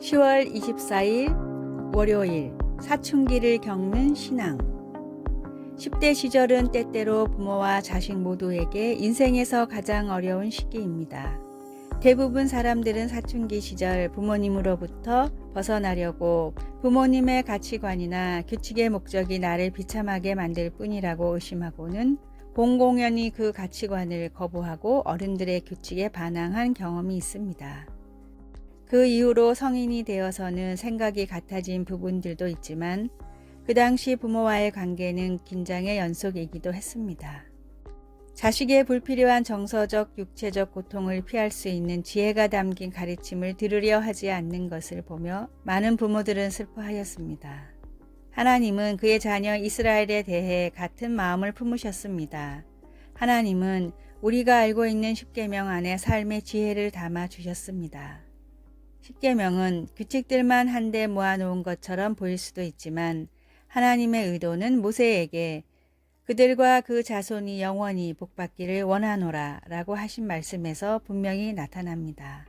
10월 24일 월요일 사춘기를 겪는 신앙. 10대 시절은 때때로 부모와 자식 모두에게 인생에서 가장 어려운 시기입니다. 대부분 사람들은 사춘기 시절 부모님으로부터 벗어나려고 부모님의 가치관이나 규칙의 목적이 나를 비참하게 만들 뿐이라고 의심하고는 공공연히 그 가치관을 거부하고 어른들의 규칙에 반항한 경험이 있습니다. 그 이후로 성인이 되어서는 생각이 같아진 부분들도 있지만 그 당시 부모와의 관계는 긴장의 연속이기도 했습니다. 자식의 불필요한 정서적, 육체적 고통을 피할 수 있는 지혜가 담긴 가르침을 들으려 하지 않는 것을 보며 많은 부모들은 슬퍼하였습니다. 하나님은 그의 자녀 이스라엘에 대해 같은 마음을 품으셨습니다. 하나님은 우리가 알고 있는 십계명 안에 삶의 지혜를 담아 주셨습니다. 십계명은 규칙들만 한데 모아놓은 것처럼 보일 수도 있지만 하나님의 의도는 모세에게 그들과 그 자손이 영원히 복받기를 원하노라 라고 하신 말씀에서 분명히 나타납니다.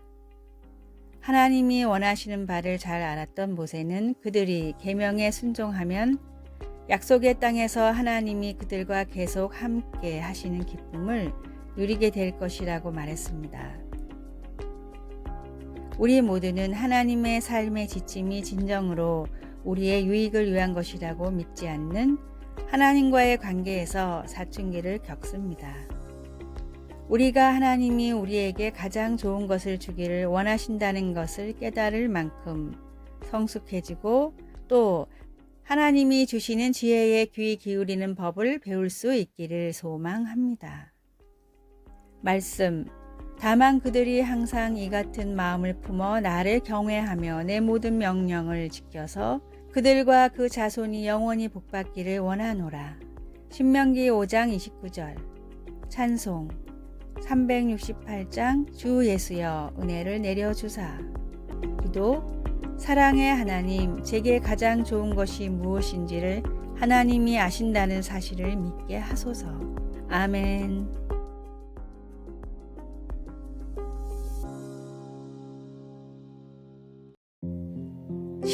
하나님이 원하시는 바를 잘 알았던 모세는 그들이 계명에 순종하면 약속의 땅에서 하나님이 그들과 계속 함께 하시는 기쁨을 누리게 될 것이라고 말했습니다. 우리 모두는 하나님의 삶의 지침이 진정으로 우리의 유익을 위한 것이라고 믿지 않는 하나님과의 관계에서 사춘기를 겪습니다. 우리가 하나님이 우리에게 가장 좋은 것을 주기를 원하신다는 것을 깨달을 만큼 성숙해지고 또 하나님이 주시는 지혜에 귀 기울이는 법을 배울 수 있기를 소망합니다. 말씀. 다만 그들이 항상 이 같은 마음을 품어 나를 경외하며 내 모든 명령을 지켜서 그들과 그 자손이 영원히 복받기를 원하노라. 신명기 5장 29절. 찬송 368장 주 예수여 은혜를 내려주사. 기도. 사랑의 하나님, 제게 가장 좋은 것이 무엇인지를 하나님이 아신다는 사실을 믿게 하소서. 아멘.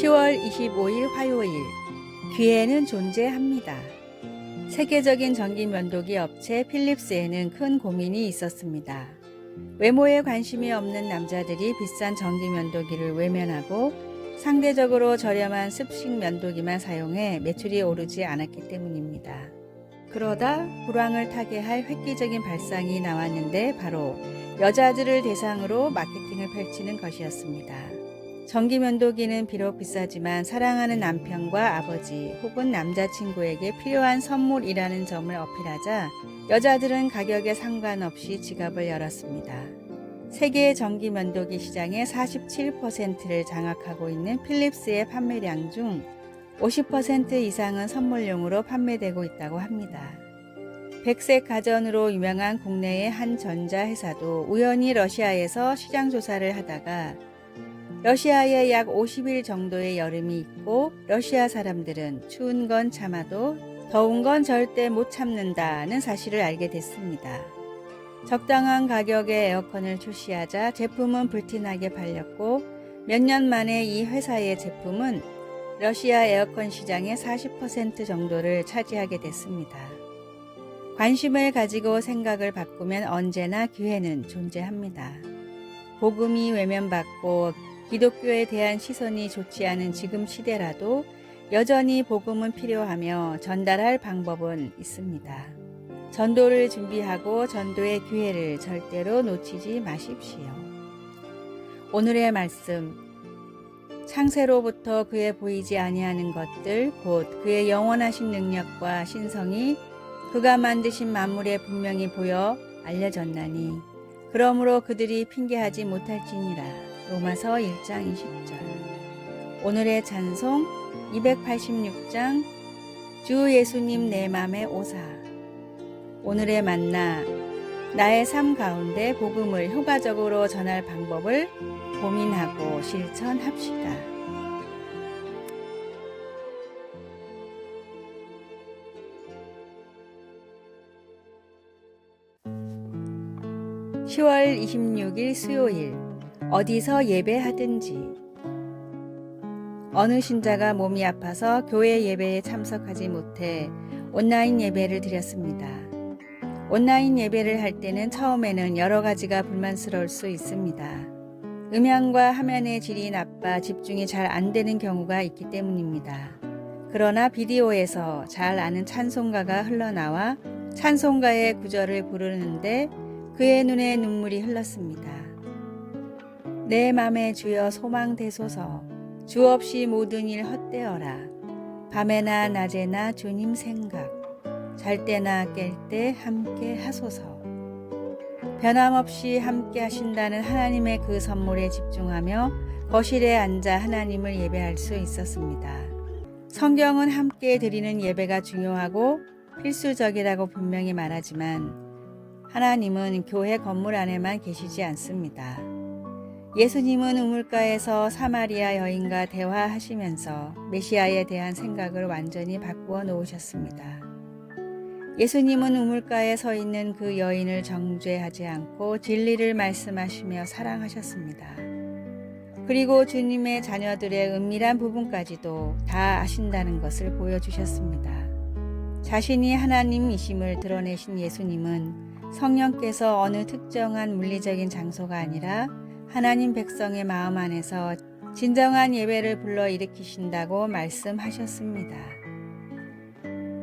10월 25일 화요일. 귀에는 존재합니다. 세계적인 전기 면도기 업체 필립스에는 큰 고민이 있었습니다. 외모에 관심이 없는 남자들이 비싼 전기 면도기를 외면하고 상대적으로 저렴한 습식 면도기만 사용해 매출이 오르지 않았기 때문입니다. 그러다 불황을 타게 할 획기적인 발상이 나왔는데 바로 여자들을 대상으로 마케팅을 펼치는 것이었습니다. 전기 면도기는 비록 비싸지만 사랑하는 남편과 아버지 혹은 남자친구에게 필요한 선물이라는 점을 어필하자 여자들은 가격에 상관없이 지갑을 열었습니다. 세계 전기 면도기 시장의 47%를 장악하고 있는 필립스의 판매량 중 50% 이상은 선물용으로 판매되고 있다고 합니다. 백색 가전으로 유명한 국내의 한 전자회사도 우연히 러시아에서 시장 조사를 하다가 러시아에 약 50일 정도의 여름이 있고 러시아 사람들은 추운 건 참아도 더운 건 절대 못 참는다는 사실을 알게 됐습니다. 적당한 가격의 에어컨을 출시하자 제품은 불티나게 팔렸고 몇 년 만에 이 회사의 제품은 러시아 에어컨 시장의 40% 정도를 차지하게 됐습니다. 관심을 가지고 생각을 바꾸면 언제나 기회는 존재합니다. 복음이 외면받고 기독교에 대한 시선이 좋지 않은 지금 시대라도 여전히 복음은 필요하며 전달할 방법은 있습니다. 전도를 준비하고 전도의 기회를 절대로 놓치지 마십시오. 오늘의 말씀. 창세로부터 그의 보이지 아니하는 것들 곧 그의 영원하신 능력과 신성이 그가 만드신 만물에 분명히 보여 알려졌나니 그러므로 그들이 핑계하지 못할지니라. 로마서 1장 20절. 오늘의 찬송 286장 주 예수님 내 맘에 오사. 오늘의 만나. 나의 삶 가운데 복음을 효과적으로 전할 방법을 고민하고 실천합시다. (10월 26일) 수요일. 어디서 예배하든지. 어느 신자가 몸이 아파서 교회 예배에 참석하지 못해 온라인 예배를 드렸습니다. 온라인 예배를 할 때는 처음에는 여러 가지가 불만스러울 수 있습니다. 음향과 화면의 질이 나빠 집중이 잘 안 되는 경우가 있기 때문입니다. 그러나 비디오에서 잘 아는 찬송가가 흘러나와 찬송가의 구절을 부르는데 그의 눈에 눈물이 흘렀습니다. 내 맘에 주여 소망되소서, 주 없이 모든 일 헛되어라. 밤에나 낮에나 주님 생각, 잘 때나 깰 때 함께 하소서. 변함없이 함께 하신다는 하나님의 그 선물에 집중하며 거실에 앉아 하나님을 예배할 수 있었습니다. 성경은 함께 드리는 예배가 중요하고 필수적이라고 분명히 말하지만 하나님은 교회 건물 안에만 계시지 않습니다. 예수님은 우물가에서 사마리아 여인과 대화하시면서 메시아에 대한 생각을 완전히 바꾸어 놓으셨습니다. 예수님은 우물가에 서 있는 그 여인을 정죄하지 않고 진리를 말씀하시며 사랑하셨습니다. 그리고 주님의 자녀들의 은밀한 부분까지도 다 아신다는 것을 보여주셨습니다. 자신이 하나님이심을 드러내신 예수님은 성령께서 어느 특정한 물리적인 장소가 아니라 하나님 백성의 마음 안에서 진정한 예배를 불러일으키신다고 말씀하셨습니다.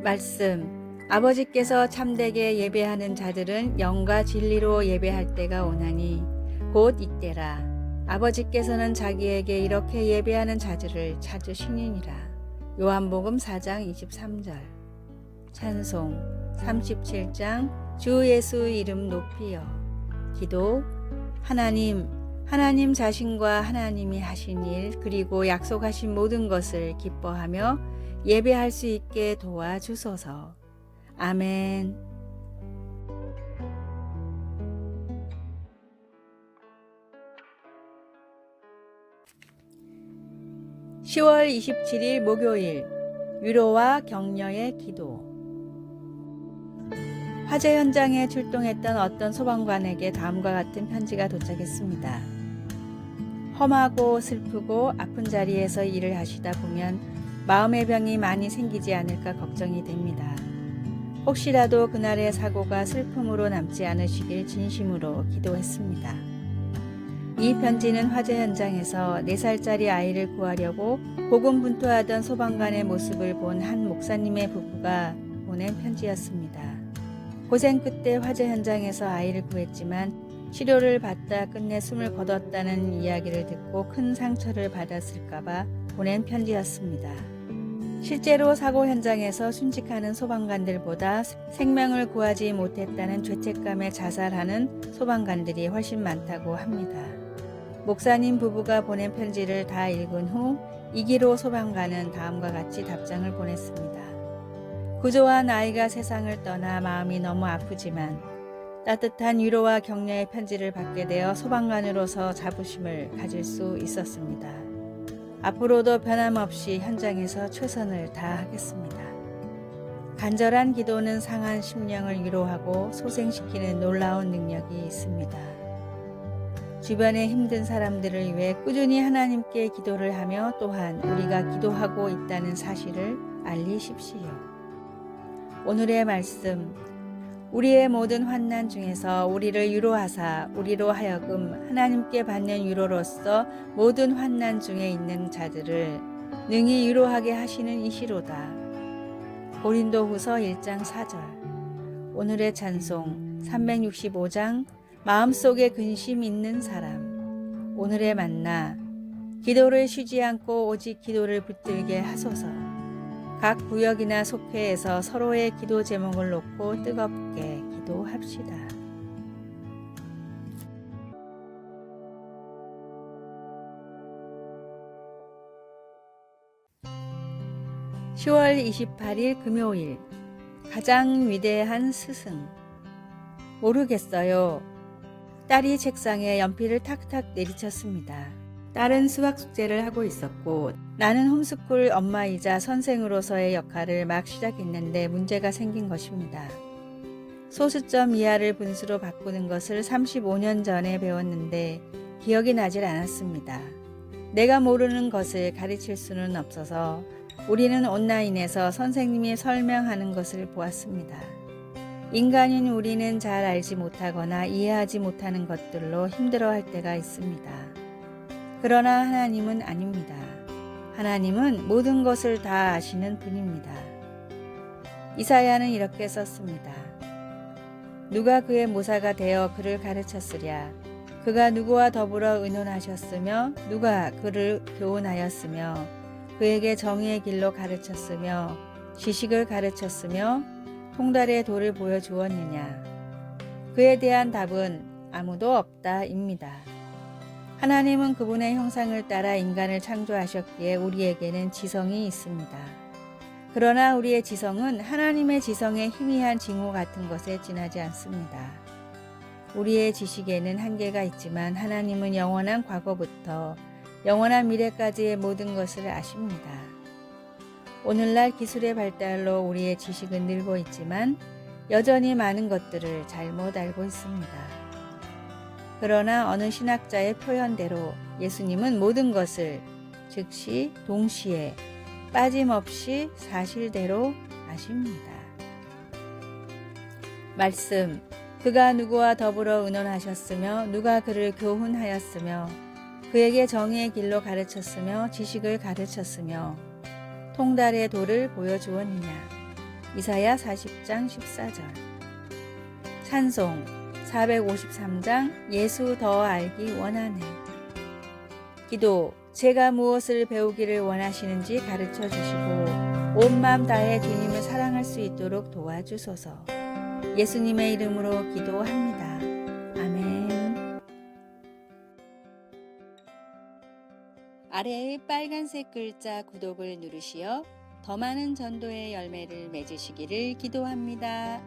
말씀, 아버지께서 참되게 예배하는 자들은 영과 진리로 예배할 때가 오나니 곧 이때라. 아버지께서는 자기에게 이렇게 예배하는 자들을 찾으시니라. 요한복음 4장 23절. 찬송 37장 주 예수 이름 높이여. 기도, 하나님 자신과 하나님이 하신 일 그리고 약속하신 모든 것을 기뻐하며 예배할 수 있게 도와주소서. 아멘. 10월 27일 목요일 위로와 격려의 기도. 화재 현장에 출동했던 어떤 소방관에게 다음과 같은 편지가 도착했습니다. 험하고 슬프고 아픈 자리에서 일을 하시다 보면 마음의 병이 많이 생기지 않을까 걱정이 됩니다. 혹시라도 그날의 사고가 슬픔으로 남지 않으시길 진심으로 기도했습니다. 이 편지는 화재 현장에서 4살짜리 아이를 구하려고 고군분투하던 소방관의 모습을 본 한 목사님의 부부가 보낸 편지였습니다. 고생 끝에 화재 현장에서 아이를 구했지만 치료를 받다 끝내 숨을 거뒀다는 이야기를 듣고 큰 상처를 받았을까봐 보낸 편지였습니다. 실제로 사고 현장에서 순직하는 소방관들보다 생명을 구하지 못했다는 죄책감에 자살하는 소방관들이 훨씬 많다고 합니다. 목사님 부부가 보낸 편지를 다 읽은 후 이기로 소방관은 다음과 같이 답장을 보냈습니다. 구조한 아이가 세상을 떠나 마음이 너무 아프지만 따뜻한 위로와 격려의 편지를 받게 되어 소방관으로서 자부심을 가질 수 있었습니다. 앞으로도 변함없이 현장에서 최선을 다하겠습니다. 간절한 기도는 상한 심령을 위로하고 소생시키는 놀라운 능력이 있습니다. 주변의 힘든 사람들을 위해 꾸준히 하나님께 기도를 하며 또한 우리가 기도하고 있다는 사실을 알리십시오. 오늘의 말씀, 우리의 모든 환난 중에서 우리를 위로하사 우리로 하여금 하나님께 받는 위로로서 모든 환난 중에 있는 자들을 능히 위로하게 하시는 이시로다. 고린도후서 1장 4절. 오늘의 찬송 365장 마음속에 근심 있는 사람. 오늘의 만나, 기도를 쉬지 않고 오직 기도를 붙들게 하소서. 각 구역이나 속회에서 서로의 기도 제목을 놓고 뜨겁게 기도합시다. (10월 28일) 금요일. 가장 위대한 스승. 모르겠어요. 딸이 책상에 연필을 탁탁 내리쳤습니다. 딸은 수학 숙제를 하고 있었고 나는 홈스쿨 엄마이자 선생으로서의 역할을 막 시작했는데 문제가 생긴 것입니다. 소수점 이하를 분수로 바꾸는 것을 35년 전에 배웠는데 기억이 나질 않았습니다. 내가 모르는 것을 가르칠 수는 없어서 우리는 온라인에서 선생님이 설명하는 것을 보았습니다. 인간인 우리는 잘 알지 못하거나 이해하지 못하는 것들로 힘들어할 때가 있습니다. 그러나 하나님은 아닙니다. 하나님은 모든 것을 다 아시는 분입니다. 이사야는 이렇게 썼습니다. 누가 그의 모사가 되어 그를 가르쳤으랴. 그가 누구와 더불어 의논하셨으며 누가 그를 교훈하였으며 그에게 정의의 길로 가르쳤으며 지식을 가르쳤으며 통달의 도를 보여주었느냐. 그에 대한 답은 아무도 없다입니다. 하나님은 그분의 형상을 따라 인간을 창조하셨기에 우리에게는 지성이 있습니다. 그러나 우리의 지성은 하나님의 지성의 희미한 징후 같은 것에 지나지 않습니다. 우리의 지식에는 한계가 있지만 하나님은 영원한 과거부터 영원한 미래까지의 모든 것을 아십니다. 오늘날 기술의 발달로 우리의 지식은 늘고 있지만 여전히 많은 것들을 잘못 알고 있습니다. 그러나 어느 신학자의 표현대로 예수님은 모든 것을 즉시 동시에 빠짐없이 사실대로 아십니다. 말씀, 그가 누구와 더불어 의논하셨으며 누가 그를 교훈하였으며 그에게 정의의 길로 가르쳤으며 지식을 가르쳤으며 통달의 도를 보여주었느냐. 이사야 40장 14절. 찬송 453장 예수 더 알기 원하네. 기도, 제가 무엇을 배우기를 원하시는지 가르쳐 주시고 온 마음 다해 주님을 사랑할 수 있도록 도와주소서. 예수님의 이름으로 기도합니다. 아멘. 아래의 빨간색 글자 구독을 누르시어 더 많은 전도의 열매를 맺으시기를 기도합니다.